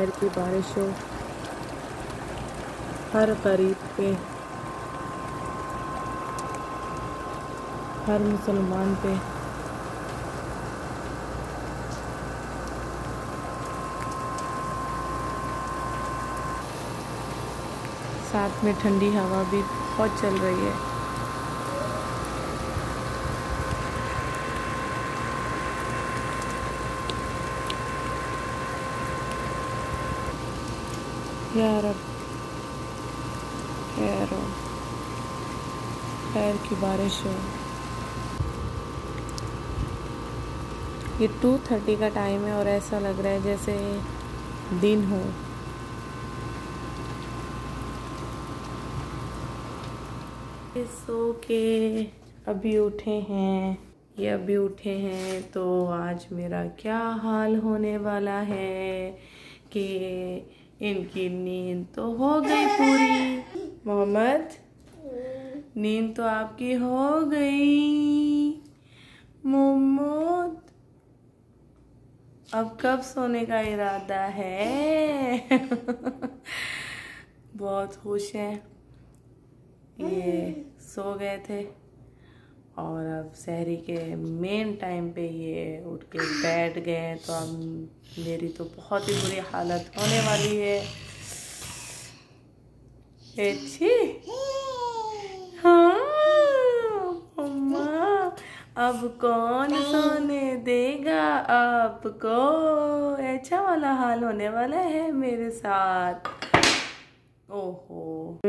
खैर की बारिश हो हर गरीब पे, हर मुसलमान पे। साथ में ठंडी हवा भी बहुत चल रही है। या रब खैर हो, खैर की बारिश हो। ये 2:30 का टाइम है और ऐसा लग रहा है जैसे दिन हो। सो के अभी उठे हैं, ये अभी उठे हैं, तो आज मेरा क्या हाल होने वाला है कि इनकी नींद तो हो गई पूरी। मोहम्मद, नींद तो आपकी हो गई। मोहम्मद, अब कब सोने का इरादा है? बहुत खुश हैं, ये सो गए थे और अब सहरी के मेन टाइम पे ये उठ के बैठ गए, तो अब मेरी तो बहुत ही बुरी हालत होने वाली है। अच्छी, हाँ मम्मा, अब कौन सोने देगा आपको? अच्छा वाला हाल होने वाला है मेरे साथ। ओहो,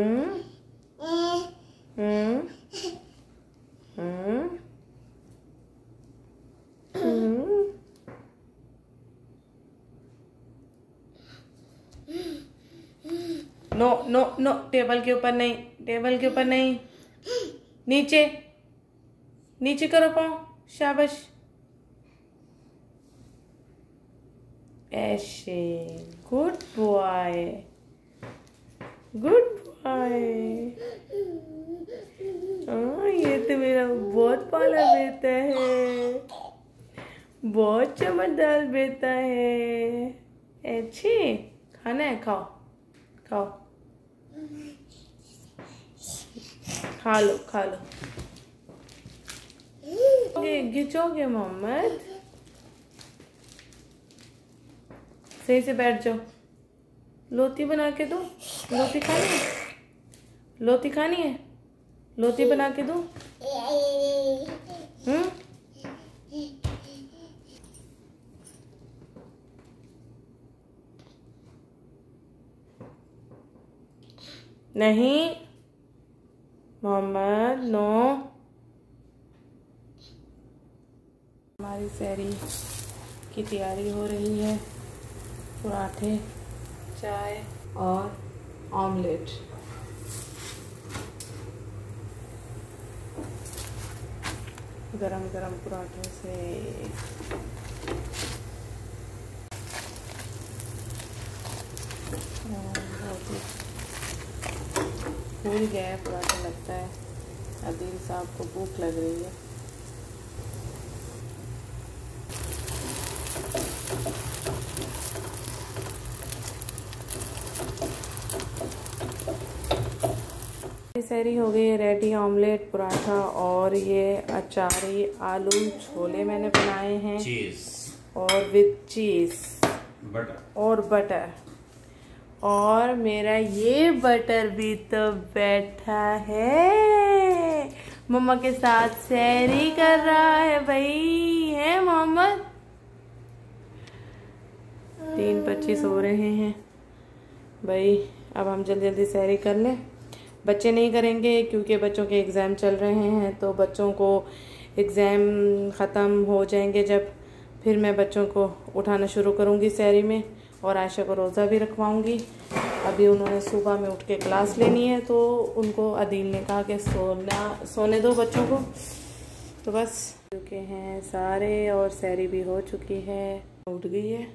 नो नो नो, टेबल के ऊपर नहीं, टेबल के ऊपर नहीं, नीचे नीचे करो पाँव, शाबाश। ऐसे, गुड बॉय, गुड बॉय। ये तो मेरा बहुत पाला बेटा है, बहुत चमकदार बेटा है। अच्छे, खाना है, खाओ खाओ, खा लो खा लो। घिचोगे मोहम्मद? सही से बैठ जाओ। लोती बना के दो, लोती खानी है, लोती खानी है, लोती बना के दो। नहीं मोहम्मद, नो। हमारी सहरी की तैयारी हो रही है, पराठे, चाय और ऑमलेट। गरम गरम पराठों से भूल गया पराठा, लगता है अदील साहब को भूख लग रही है। सहरी हो गई रेडी, ऑमलेट, पराठा और ये अचारी आलू छोले मैंने बनाए हैं, और विद चीज और बटर, और मेरा ये बटर भी तो बैठा है, मम्मा के साथ सहरी कर रहा है भाई, है मोहम्मद? 3:25 हो रहे हैं भाई। अब हम जल्दी जल्दी सहरी कर लें। बच्चे नहीं करेंगे क्योंकि बच्चों के एग्ज़ाम चल रहे हैं, तो बच्चों को एग्ज़ाम ख़त्म हो जाएंगे जब, फिर मैं बच्चों को उठाना शुरू करूँगी सहरी में, और आयशा को रोज़ा भी रखवाऊँगी। अभी उन्होंने सुबह में उठ के क्लास लेनी है, तो उनको अदील ने कहा कि सोने दो बच्चों को, तो बस चुके हैं सारे और सहरी भी हो चुकी है। उठ गई है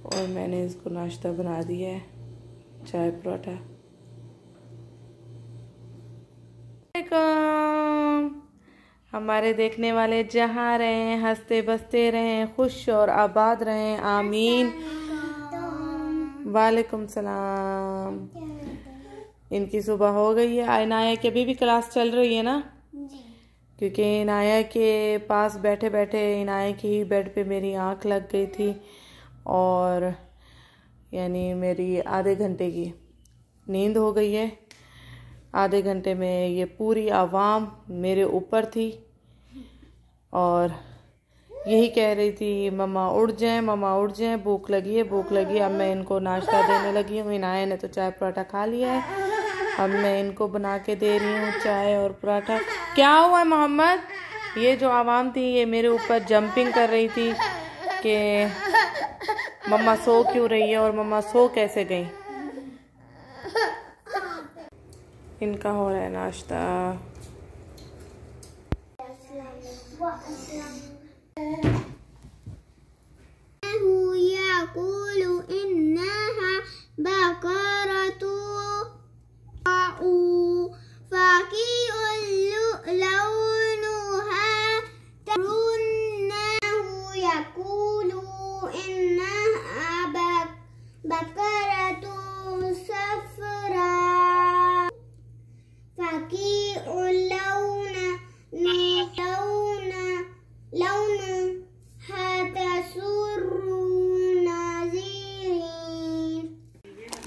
और मैंने इसको नाश्ता बना दिया है, चाय पराठा। हमारे देखने वाले जहाँ रहें हंसते बसते रहें, खुश और आबाद रहें, आमीन। वालेकुम सलाम। इनकी सुबह हो गई है। इनाया की अभी भी क्लास चल रही है ना? क्योंकि इनाया के पास बैठे बैठे इनाया के ही बेड पे मेरी आंख लग गई थी और यानी मेरी आधे घंटे की नींद हो गई है। आधे घंटे में ये पूरी आवाम मेरे ऊपर थी और यही कह रही थी मम्मा उठ जाएं, मम्मा उठ जाएं, भूख लगी है, भूख लगी है। अब मैं इनको नाश्ता देने लगी हूँ। इनाया ने तो चाय पराठा खा लिया है। अब मैं इनको बना के दे रही हूँ चाय और पराठा। क्या हुआ मोहम्मद? ये जो आवाम थी ये मेरे ऊपर जंपिंग कर रही थी कि मम्मा सो क्यों रही है और मम्मा सो कैसे गई। इनका हो रहा है नाश्ता।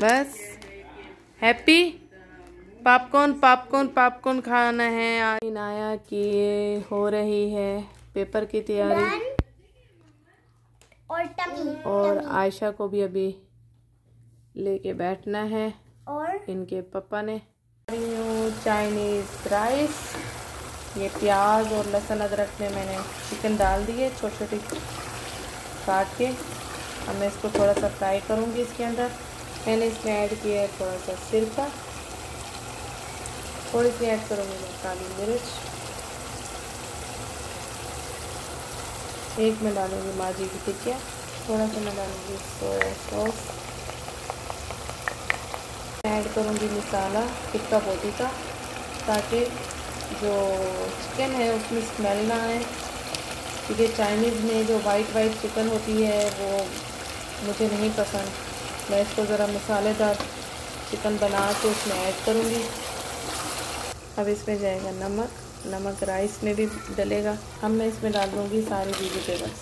बस हैप्पी पॉपकॉर्न पॉपकॉर्न पॉपकॉर्न खाना है। इनाया की हो रही है पेपर की तैयारी और आयशा को भी अभी लेके बैठना है और इनके पापा ने चाइनीज राइस। ये प्याज और लहसुन अदरक में मैंने चिकन डाल दिए छोटी छोटी काट के। अब मैं इसको थोड़ा सा फ्राई करूँगी। इसके अंदर मैंने इसमें ऐड किया है थोड़ा सा सिरका, थोड़ी सी ऐड करूँगी मैं काली मिर्च, एक मैं डालूँगी माजी की टिक्किया, थोड़ा सा मैं डालूँगी सोया सॉस, ऐड करूँगी मसाला टिक्का बोटी का ताकि जो चिकन है उसमें स्मेल ना आए। क्योंकि चाइनीज़ में जो वाइट चिकन होती है वो मुझे नहीं पसंद। मैं इसको ज़रा मसालेदार चिकन बना के उसमें ऐड करूँगी। अब इसमें जाएगा नमक, नमक राइस में भी डलेगा। अब मैं इसमें डाल दूँगी सारी वेजिटेबल्स।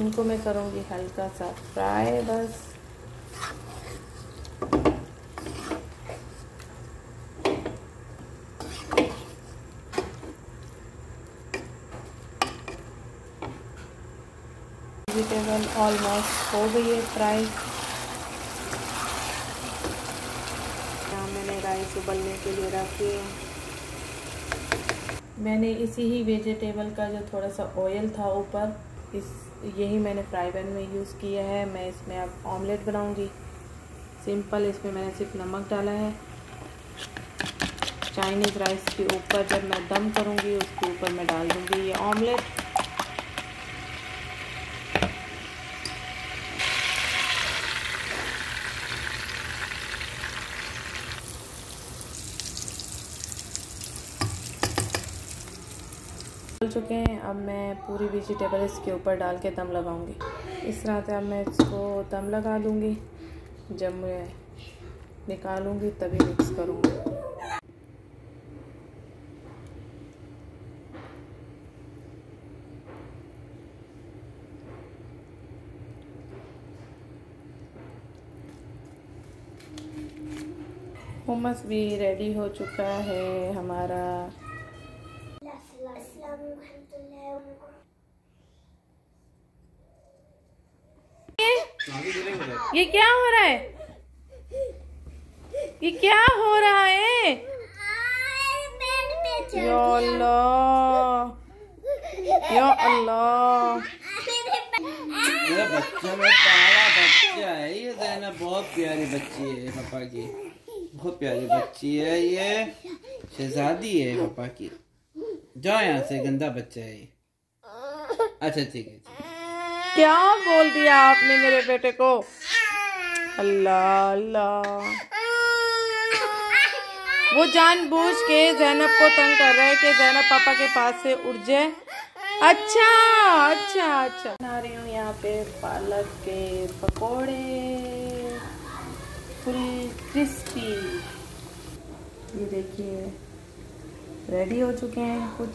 इनको मैं करूँगी हल्का सा फ्राई बस। वेजिटेबल ऑलमोस्ट हो गई है फ्राई। यहाँ मैंने राइस उबलने के लिए रखी है। मैंने इसी ही वेजिटेबल का जो थोड़ा सा ऑयल था ऊपर यही मैंने फ्राई पैन में यूज़ किया है। मैं इसमें अब ऑमलेट बनाऊंगी सिंपल। इसमें मैंने सिर्फ नमक डाला है। चाइनीज़ राइस के ऊपर जब मैं दम करूंगी उसके ऊपर मैं डाल दूंगी ये ऑमलेट। डाल चुके हैं। अब मैं पूरी वेजिटेबल इसके ऊपर डाल के दम लगाऊंगी। इस तरह से अब मैं इसको दम लगा दूंगी। जब मैं निकालूंगी तभी मिक्स करूंगी। हुमस भी रेडी हो चुका है हमारा। ये क्या हो रहा है? ये क्या हो रहा है? या अल्लाह, या अल्लाह। मेरा बच्चा मेरा प्यारा बच्चा है ये ज़ैनब, बहुत प्यारी बच्ची है पापा की, बहुत प्यारी बच्ची है ये, शहजादी है पापा की। जाओ यहाँ से, गंदा बच्चा है ये। अच्छा ठीक है। क्या बोल दिया आपने मेरे बेटे को? अल्लाह अल्लाह। वो जानबूझ के ज़ैनब को तंग कर रहा है कि ज़ैनब पापा के पास से उठ जाए अच्छा अच्छा अच्छा। बना रही हूँ यहाँ पे पालक के पकोड़े फुल क्रिस्पी। ये देखिए रेडी हो चुके हैं कुछ।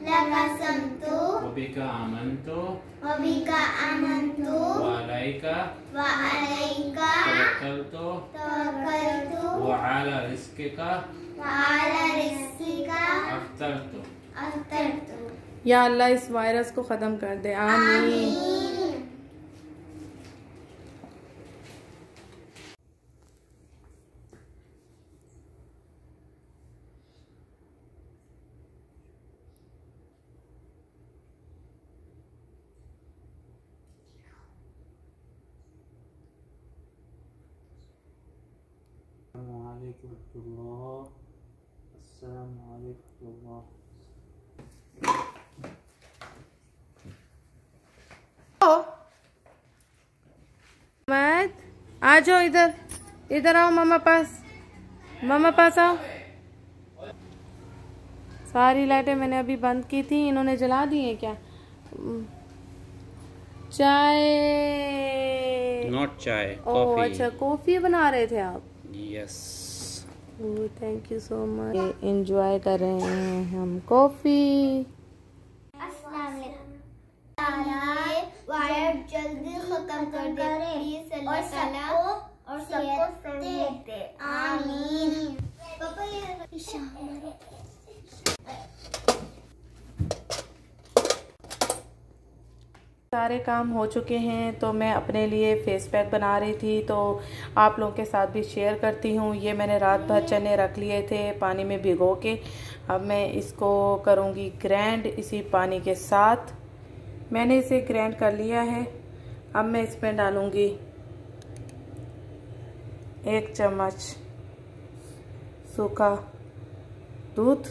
लका समतो वबिका आमंतो वालैका तवक्कलतो वअला रिज़्क़िका अफ़्तरतो। या अल्लाह इस वायरस को ख़त्म कर दे, आमीन। मत आ जाओ इधर, इधर आओ मामा पास, मामा पास आओ। सारी लाइटें मैंने अभी बंद की थी, इन्होंने जला दी है क्या? चाय नॉट चाय, ओह अच्छा कॉफी बना रहे थे आप? Yes. Thank you so much. Enjoy कर रहे हैं हम कॉफी। वायर जल्दी खत्म कर दे प्लीज अल्लाह और सबको सेहत दे, आमीन। पापा ये सारे काम हो चुके हैं तो मैं अपने लिए फेस पैक बना रही थी, तो आप लोगों के साथ भी शेयर करती हूँ। ये मैंने रात भर चने रख लिए थे पानी में भिगो के। अब मैं इसको करूँगी ग्राइंड इसी पानी के साथ। मैंने इसे ग्राइंड कर लिया है। अब मैं इसमें डालूँगी 1 चम्मच सूखा दूध।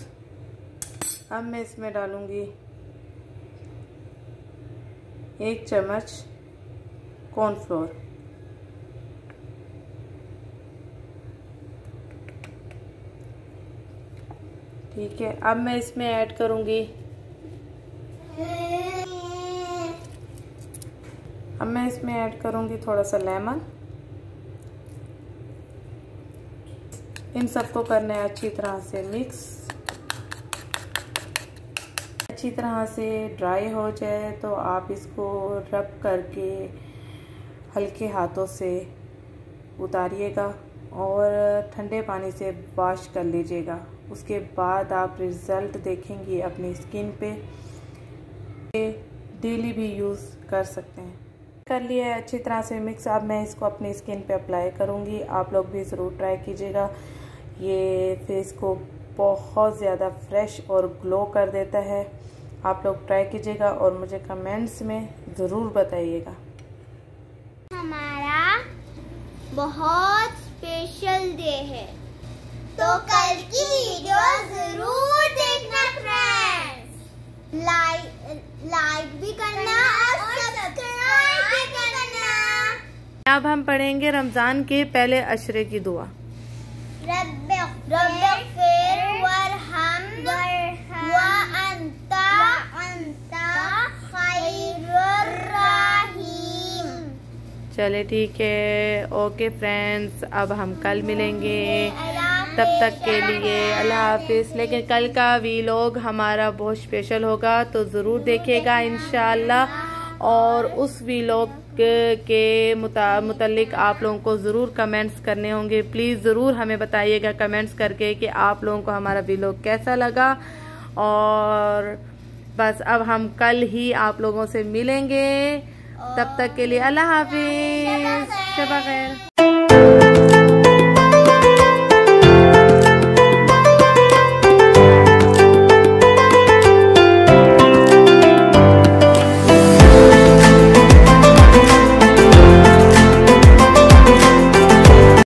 अब मैं इसमें डालूँगी 1 चम्मच कॉर्नफ्लोर। ठीक है, अब मैं इसमें ऐड करूँगी थोड़ा सा लेमन। इन सबको करना है अच्छी तरह से मिक्स। अच्छी तरह से ड्राई हो जाए तो आप इसको रब करके हल्के हाथों से उतारिएगा और ठंडे पानी से वॉश कर लीजिएगा। उसके बाद आप रिज़ल्ट देखेंगे अपनी स्किन पे। डेली भी यूज़ कर सकते हैं। कर लिया है अच्छी तरह से मिक्स। अब मैं इसको अपनी स्किन पे अप्लाई करूँगी। आप लोग भी ज़रूर ट्राई कीजिएगा। ये फेस को बहुत ज़्यादा फ्रेश और ग्लो कर देता है। आप लोग ट्राई कीजिएगा और मुझे कमेंट्स में ज़रूर बताइएगा। हमारा बहुत स्पेशल डे है, तो कल की वीडियो जरूर देखना फ्रेंड्स। लाइक भी करना और सब्सक्राइब भी करना। अब हम पढ़ेंगे रमज़ान के पहले अशरे की दुआ। चले ठीक है, ओके फ्रेंड्स, अब हम कल मिलेंगे। तब तक के लिए अल्लाह हाफिज़। लेकिन कल का वीलॉग हमारा बहुत स्पेशल होगा, तो ज़रूर देखिएगा इंशाअल्लाह। और उस वीलॉग के मुतालिक आप लोगों को ज़रूर कमेंट्स करने होंगे। प्लीज़ ज़रूर हमें बताइएगा कमेंट्स करके कि आप लोगों को हमारा वीलॉग कैसा लगा। और बस अब हम कल ही आप लोगों से मिलेंगे। तब तक के लिए अल्लाह हाफिज़, शबा खैर।